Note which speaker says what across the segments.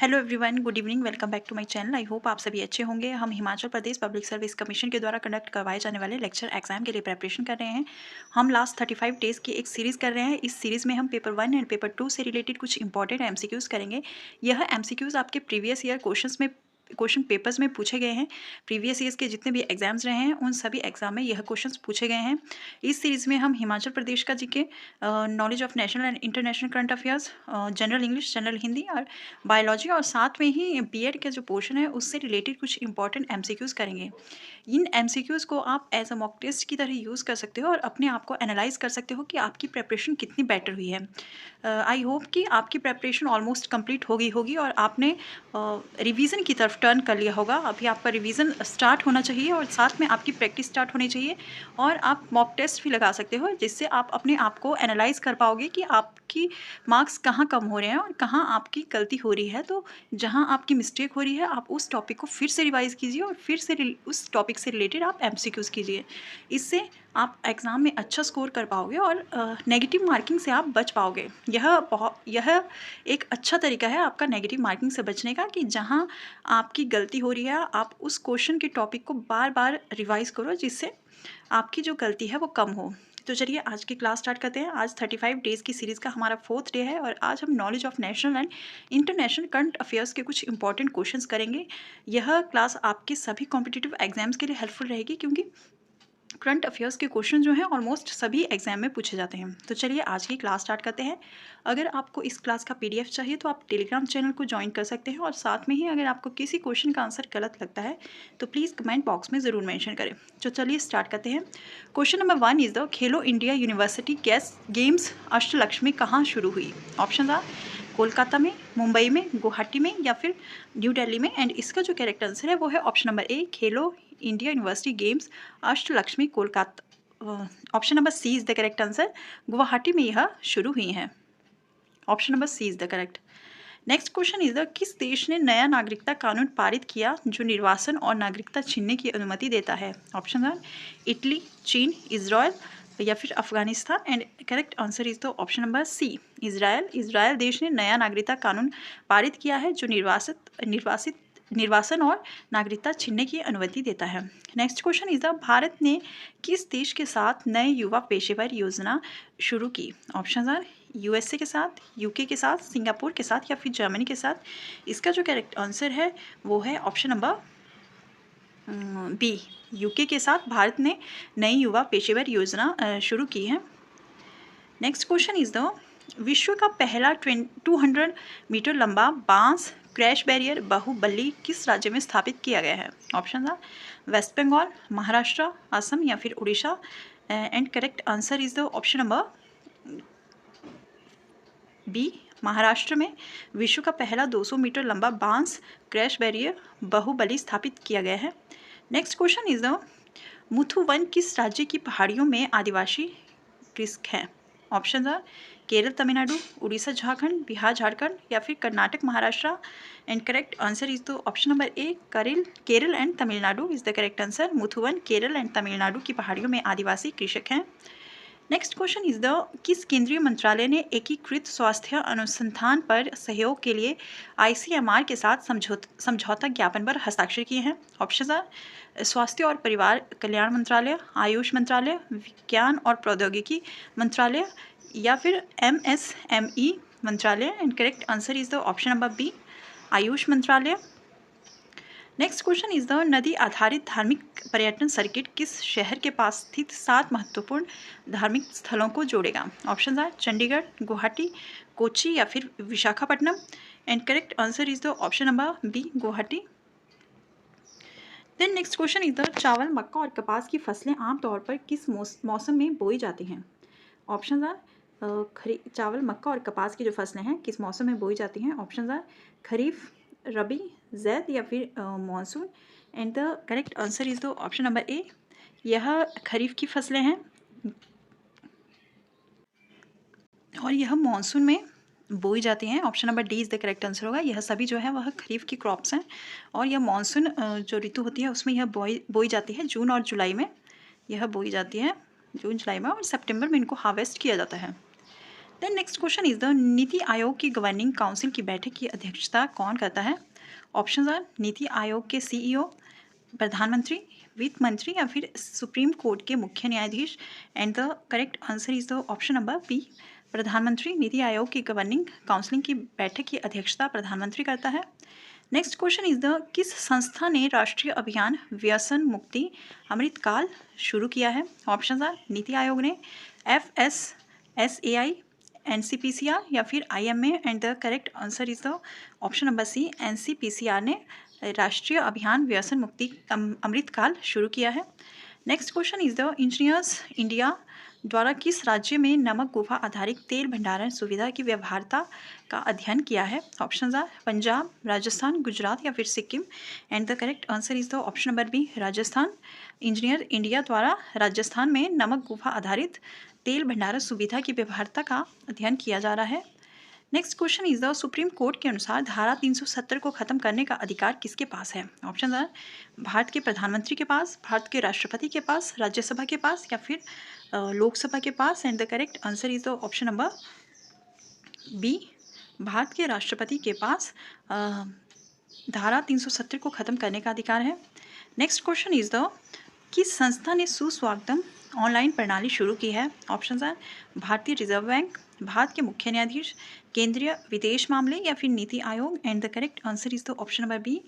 Speaker 1: Hello everyone, good evening. Welcome back to my channel. I hope आप सभी अच्छे होंगे। हम Himachal Pradesh public service commission के द्वारा कंडक्ट करवाए जाने वाले लेक्चर एग्जाम के लिए प्रिपरेशन कर रहे हैं। हम लास्ट 35 डेज़ की एक सीरीज़ कर रहे हैं। इस सीरीज़ में हम पेपर 1 एंड पेपर 2 से रिलेटेड कुछ इंपॉर्टेंट एमसीक्यूज़ करेंगे। यह एमसीक्यूज़ आपके प्रीवियस ईयर क्वेश्चन पेपर्स में पूछे गए हैं। प्रीवियस ईयर्स के जितने भी एग्जाम्स रहे हैं उन सभी एग्जाम में यह क्वेश्चंस पूछे गए हैं। इस सीरीज़ में हम हिमाचल प्रदेश का GK, knowledge of national and international current affairs, general English, general Hindi और बायोलॉजी और साथ में ही बीएड का जो पोर्शन है उससे रिलेटेड कुछ इंपॉर्टेंट एमसीक्यूज़ करेंगे। इन एमसीक्यूज़ को आप एज अ मॉक टेस्ट की तरह यूज़ कर सकते हो और अपने आप को एनालाइज कर सकते हो कि आपकी प्रेपरेशन कितनी बेटर हुई है। आई होप कि आपकी प्रेपरेशन ऑलमोस्ट कंप्लीट हो गई होगी और आपने रिवीजन की तरफ टर्न कर लिया होगा। अभी आपका रिवीजन स्टार्ट होना चाहिए और साथ में आपकी प्रैक्टिस स्टार्ट होनी चाहिए और आप मॉक टेस्ट भी लगा सकते हो, जिससे आप अपने आप को एनालाइज कर पाओगे कि आपकी मार्क्स कहाँ कम हो रहे हैं और कहाँ आपकी गलती हो रही है। तो जहाँ आपकी मिस्टेक हो रही है आप उस टॉपिक को फिर से रिवाइज कीजिए और फिर से उस टॉपिक से रिलेटेड आप एमसीक्यूज़ कीजिए। इससे आप एग्ज़ाम में अच्छा स्कोर कर पाओगे और नेगेटिव मार्किंग से आप बच पाओगे। यह एक अच्छा तरीका है आपका नेगेटिव मार्किंग से बचने का कि जहाँ आपकी गलती हो रही है आप उस क्वेश्चन के टॉपिक को बार बार रिवाइज करो, जिससे आपकी जो गलती है वो कम हो। तो चलिए आज की क्लास स्टार्ट करते हैं। आज 35 डेज़ की सीरीज़ का हमारा 4th डे है और आज हम knowledge of national and international current affairs के कुछ इंपॉर्टेंट क्वेश्चंस करेंगे। यह क्लास आपके सभी कॉम्पिटिटिव एग्जाम्स के लिए हेल्पफुल रहेगी, क्योंकि करंट अफेयर्स के क्वेश्चन जो हैं ऑलमोस्ट सभी एग्जाम में पूछे जाते हैं। तो चलिए आज की क्लास स्टार्ट करते हैं। अगर आपको इस क्लास का पीडीएफ चाहिए तो आप टेलीग्राम चैनल को ज्वाइन कर सकते हैं और साथ में ही अगर आपको किसी क्वेश्चन का आंसर गलत लगता है तो प्लीज़ कमेंट बॉक्स में ज़रूर मेंशन करें। तो चलिए स्टार्ट करते हैं। Question number 1 is the Khelo India university games Ashtalakshmi कहाँ शुरू हुई? ऑप्शन आर कोलकाता में, मुंबई में, गुवाहाटी में या फिर न्यू दिल्ली में। एंड इसका जो करेक्ट आंसर है वो है option number A, Khelo India university games Ashtalakshmi Kolkata. Option number C is the correct answer, Guwahati में यह शुरू हुई हैं। Option number C is the correct. Next question is the किस देश ने नया नागरिकता कानून पारित किया जो निर्वासन और नागरिकता छीनने की अनुमति देता है? ऑप्शन आर इटली, चीन, इजराइल या फिर Afghanistan. And correct answer is the option number C, Israel. Israel देश ने नया नागरिकता कानून पारित किया है जो निर्वासन और नागरिकता छीनने की अनुमति देता है। Next question is the Bharat ने किस देश के साथ नए युवा पेशेवर योजना शुरू की? ऑप्शन आर यूएसए के साथ, यूके के साथ, सिंगापुर के साथ या फिर जर्मनी के साथ। इसका जो करेक्ट आंसर है वो है ऑप्शन नंबर बी, यूके के साथ भारत ने नई युवा पेशेवर योजना शुरू की है। नेक्स्ट क्वेश्चन इज द विश्व का पहला 200 मीटर लंबा बांस क्रैश बैरियर बाहुबली किस राज्य में स्थापित किया गया है? Option are west Bengal, Maharashtra, Assam या फिर Orissa. And correct answer is the option number B, Maharashtra में विश्व का पहला 200 मीटर लंबा बांस क्रैश बैरियर बाहुबली स्थापित किया गया है। Next question is the Muthuvan किस राज्य की पहाड़ियों में आदिवासी रिस्क है? ऑप्शन आर केरल, तमिलनाडु, उड़ीसा, झारखंड, बिहार, झारखंड या फिर Karnataka, Maharashtra. And correct answer is the option number A, Kerala and Tamil Nadu is the correct answer. Muthuvan Kerala and Tamil Nadu की पहाड़ियों में आदिवासी कृषक हैं। नेक्स्ट क्वेश्चन इज द किस केंद्रीय मंत्रालय ने एकीकृत स्वास्थ्य अनुसंधान पर सहयोग के लिए आईसीएमआर के साथ समझौता ज्ञापन पर हस्ताक्षर किए हैं? ऑप्शन आर स्वास्थ्य और परिवार कल्याण मंत्रालय, आयुष मंत्रालय, विज्ञान और प्रौद्योगिकी मंत्रालय या फिर एमएसएमई मंत्रालय। And correct answer is the option number B, Ayush मंत्रालय। नेक्स्ट क्वेश्चन इज द नदी आधारित धार्मिक पर्यटन सर्किट किस शहर के पास स्थित 7 महत्वपूर्ण धार्मिक स्थलों को जोड़ेगा? ऑप्शन आर चंडीगढ़, गुवाहाटी, कोच्चि या फिर Visakhapatnam. And correct answer is the option number B, Guwahati. Then next question is the चावल, मक्का और कपास की फसलें आमतौर पर किस मौसम में बोई जाती हैं? ऑप्शन आर चावल, मक्का और कपास की जो फसलें हैं किस मौसम में बोई जाती हैं? ऑप्शन आर खरीफ, रबी, जैद या फिर monsoon. And the correct answer is the option number ए, यह खरीफ की फसलें हैं और यह मानसून में बोई जाती हैं। Option number D is the correct answer होगा। यह सभी जो है वह खरीफ की क्रॉप्स हैं और यह मानसून जो ऋतु होती है उसमें यह बोई जाती है। जून और जुलाई में यह बोई जाती है, जून जुलाई में, और सितंबर में इनको हार्वेस्ट किया जाता है। Then next question is the NITI Aayog की गवर्निंग काउंसिल की बैठक की अध्यक्षता कौन करता है? ऑप्शन आर नीति आयोग के सीईओ, प्रधानमंत्री, वित्त मंत्री या फिर सुप्रीम कोर्ट के मुख्य न्यायाधीश। And the correct answer is the option number B, प्रधानमंत्री। नीति आयोग की गवर्निंग काउंसिल की बैठक की अध्यक्षता प्रधानमंत्री करता है। नेक्स्ट क्वेश्चन इज द किस संस्था ने राष्ट्रीय अभियान व्यसन मुक्ति अमृतकाल शुरू किया है? ऑप्शन आर नीति आयोग ने, FSSAI, NCPCR या फिर IMA। And the correct answer is the option number C, NCPCR ने राष्ट्रीय अभियान व्यसन मुक्ति अमृतकाल शुरू किया है। Next question is the engineers India द्वारा किस राज्य में नमक गुफा आधारित तेल भंडारण सुविधा की व्यवहार्यता का अध्ययन किया है? ऑप्शन आर पंजाब, राजस्थान, गुजरात या फिर Sikkim. And the correct answer is the option number B, Rajasthan. Engineer India द्वारा राजस्थान में नमक गुफा आधारित तेल भंडारण सुविधा की व्यवहार्यता का अध्ययन किया जा रहा है। Next question is the supreme court के अनुसार धारा 370 को खत्म करने का अधिकार किसके पास है? ऑप्शन आर भारत के प्रधानमंत्री के पास, भारत के राष्ट्रपति के पास, राज्यसभा के पास या फिर लोकसभा के पास। And the correct answer is the option number B, Bharat के राष्ट्रपति के पास धारा 370 को खत्म करने का अधिकार है। नेक्स्ट क्वेश्चन इज द किस संस्था ने सुस्वागतम ऑनलाइन प्रणाली शुरू की है? ऑप्शन आर भारतीय रिजर्व बैंक, भारत के मुख्य न्यायाधीश, केंद्रीय विदेश मामले या फिर NITI Aayog. And the correct answer is the option number B,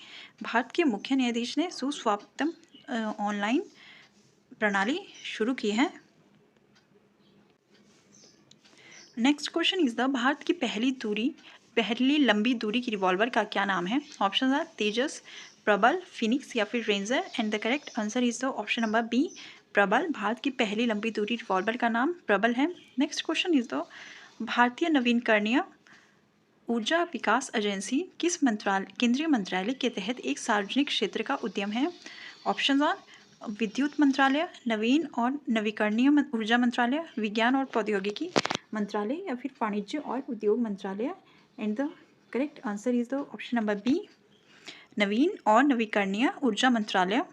Speaker 1: Bharat के मुख्य न्यायाधीश ने सुस्वागतम ऑनलाइन प्रणाली शुरू की है। Next question is the Bharat की पहली लंबी दूरी की रिवॉल्वर का क्या नाम है? ऑप्शन आर तेजस, प्रबल, फिनिक्स या फिर ranger. And the correct answer is the option number B, Prabal. Bharat की पहली लंबी दूरी रिवॉल्वर का नाम प्रबल है। नेक्स्ट क्वेश्चन इज द भारतीय नवीकरणीय ऊर्जा विकास एजेंसी किस केंद्रीय मंत्रालय के तहत एक सार्वजनिक क्षेत्र का उद्यम है? ऑप्शन आर विद्युत मंत्रालय, नवीन और नवीकरणीय ऊर्जा मंत्रालय, विज्ञान और प्रौद्योगिकी मंत्रालय या फिर वाणिज्य और उद्योग मंत्रालय। And the correct answer is the option number B, नवीन और नवीकरणीय ऊर्जा मंत्रालय।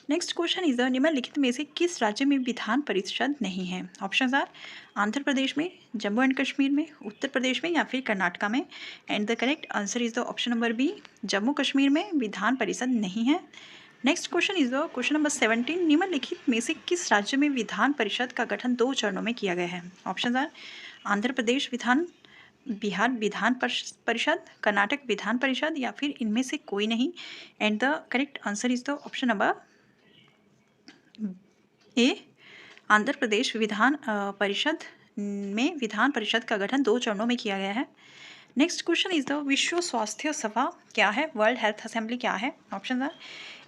Speaker 1: नेक्स्ट क्वेश्चन इज द निम्नलिखित में से किस राज्य में विधान परिषद नहीं है? ऑप्शन आर आंध्र प्रदेश में, जम्मू एंड कश्मीर में, उत्तर प्रदेश में या फिर कर्नाटका में। And the correct answer is the option number B, Jammu Kashmir में विधान परिषद नहीं है। Next question is the question number 17, निम्नलिखित में से किस राज्य में विधान परिषद का गठन 2 चरणों में किया गया है? ऑप्शन आर आंध्र प्रदेश बिहार विधान परिषद, कर्नाटक विधान परिषद या फिर इनमें से कोई नहीं। And the correct answer is the option number A, Andhra Pradesh विधान परिषद में विधान परिषद का गठन 2 चरणों में किया गया है। नेक्स्ट क्वेश्चन इज द विश्व स्वास्थ्य सभा क्या है? वर्ल्ड हेल्थ असेंबली क्या है? ऑप्शन आर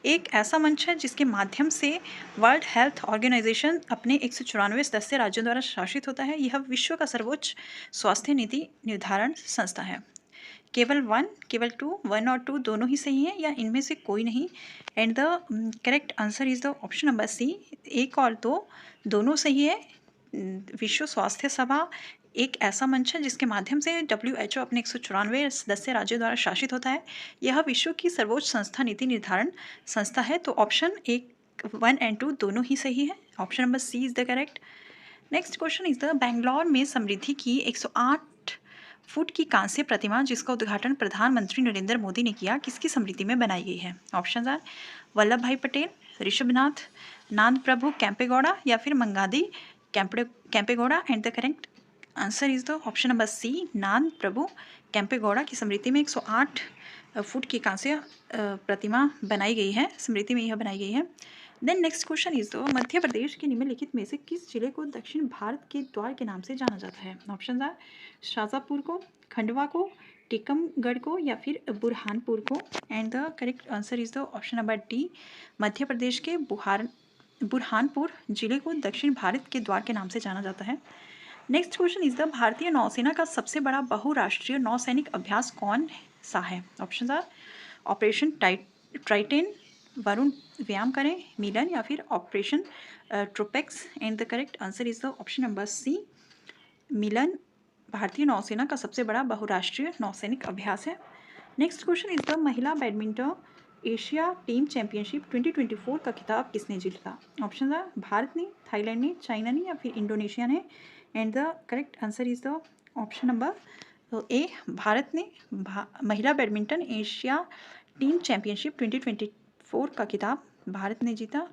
Speaker 1: एक ऐसा मंच है जिसके माध्यम से वर्ल्ड हेल्थ ऑर्गेनाइजेशन अपने 194 सदस्य राज्यों द्वारा शासित होता है। यह विश्व का सर्वोच्च स्वास्थ्य नीति निर्धारण संस्था है। केवल 1 और 2 दोनों ही सही है या इनमें से कोई नहीं? And the correct answer is the option number C, 1 और 2 दोनों सही है। विश्व स्वास्थ्य सभा एक ऐसा मंच है जिसके माध्यम से WHO अपने 194 सदस्य राज्यों द्वारा शासित होता है। यह विश्व की सर्वोच्च संस्था नीति निर्धारण संस्था है। तो ऑप्शन 1 एंड 2 दोनों ही सही है। Option number C is the correct. Next question is the Bangalore में समृद्धि की 108 फुट की कांस्य प्रतिमा जिसका उद्घाटन प्रधानमंत्री नरेंद्र मोदी ने किया, किसकी स्मृति में बनाई गई है? ऑप्शन आर वल्लभ भाई पटेल, ऋषभनाथ नांद प्रभु कैंपेगौड़ा या फिर Magadi Kempegowda. And the correct answer is the option number C, Nada Prabhu Kempegowda की स्मृति में 108 फुट की कांस्य प्रतिमा बनाई गई है, स्मृति में यह बनाई गई है। Then next question is the Madhya Pradesh के निम्नलिखित में से किस जिले को दक्षिण भारत के द्वार के नाम से जाना जाता है? ऑप्शन आर शाजापुर को, खंडवा को, टीकमगढ़ को या फिर बुरहानपुर को। And the correct answer is the option number D, Madhya Pradesh के बुरहानपुर जिले को दक्षिण भारत के द्वार के नाम से जाना जाता है। नेक्स्ट क्वेश्चन इज द भारतीय नौसेना का सबसे बड़ा बहुराष्ट्रीय नौसैनिक अभ्यास कौन सा है? Option are operation Triton, Varun व्यायाम करें, मिलन या फिर operation Tropex. And the correct answer is the option number C, Milan भारतीय नौसेना का सबसे बड़ा बहुराष्ट्रीय नौसैनिक अभ्यास है। नेक्स्ट क्वेश्चन इज द महिला बैडमिंटन एशिया टीम चैंपियनशिप 2024 का खिताब किसने जीता? ऑप्शन है भारत ने, थाईलैंड ने, चाइना ने या फिर इंडोनेशिया ने। And the correct answer is the option number ए भारत ने महिला बैडमिंटन एशिया टीम चैंपियनशिप 2024 का खिताब भारत ने जीता।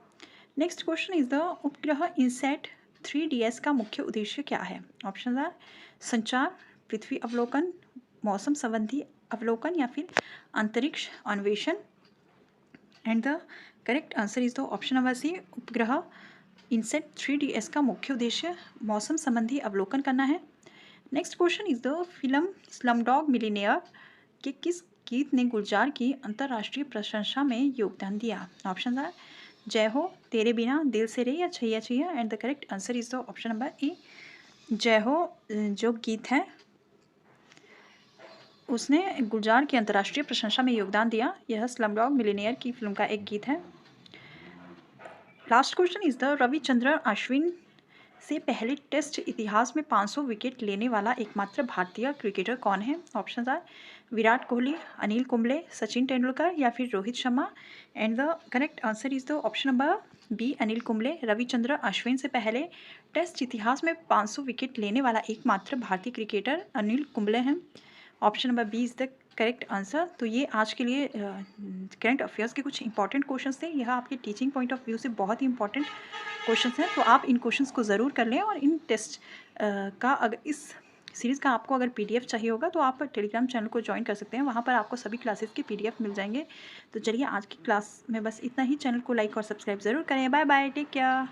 Speaker 1: नेक्स्ट क्वेश्चन इज द उपग्रह इनसैट 3DS का मुख्य उद्देश्य क्या है? ऑप्शन आर संचार, पृथ्वी अवलोकन, मौसम संबंधी अवलोकन या फिर अंतरिक्ष अन्वेषण। And the correct answer is the option number C उपग्रह इनसेट 3DS का मुख्य उद्देश्य मौसम संबंधी अवलोकन करना है। Next question is the film Slumdog millionaire के किस गीत ने गुलजार की अंतर्राष्ट्रीय प्रशंसा में योगदान दिया? ऑप्शन आर जय हो, तेरे बिना, दिल से रे या Chaiyya Chaiyya. And the correct answer is the option number A Jai Ho जो गीत है उसने गुलजार की अंतर्राष्ट्रीय प्रशंसा में योगदान दिया। यह स्लमडॉग मिलियनेयर की फिल्म का एक गीत है। Last question is the Ravichandran Ashwin से पहले टेस्ट इतिहास में 500 विकेट लेने वाला एकमात्र भारतीय क्रिकेटर कौन है? ऑप्शन आर विराट कोहली, अनिल कुंबले, सचिन तेंदुलकर या फिर Rohit Sharma. And the correct answer is the option number B Anil Kumble. Ravichandran Ashwin से पहले टेस्ट इतिहास में 500 विकेट लेने वाला एकमात्र भारतीय क्रिकेटर अनिल कुंबले हैं। Option number B is the correct answer. तो ये आज के लिए करंट अफेयर्स के कुछ इंपॉर्टेंट क्वेश्चंस थे। यह आपके टीचिंग पॉइंट ऑफ व्यू से बहुत ही इंपॉर्टेंट क्वेश्चंस हैं, तो आप इन क्वेश्चंस को ज़रूर कर लें। और इन टेस्ट का अगर इस सीरीज़ का आपको अगर PDF चाहिए होगा तो आप टेलीग्राम चैनल को ज्वाइन कर सकते हैं, वहाँ पर आपको सभी क्लासेस के PDF मिल जाएंगे। तो चलिए आज की क्लास में बस इतना ही। चैनल को लाइक और सब्सक्राइब ज़रूर करें। Bye bye, take care.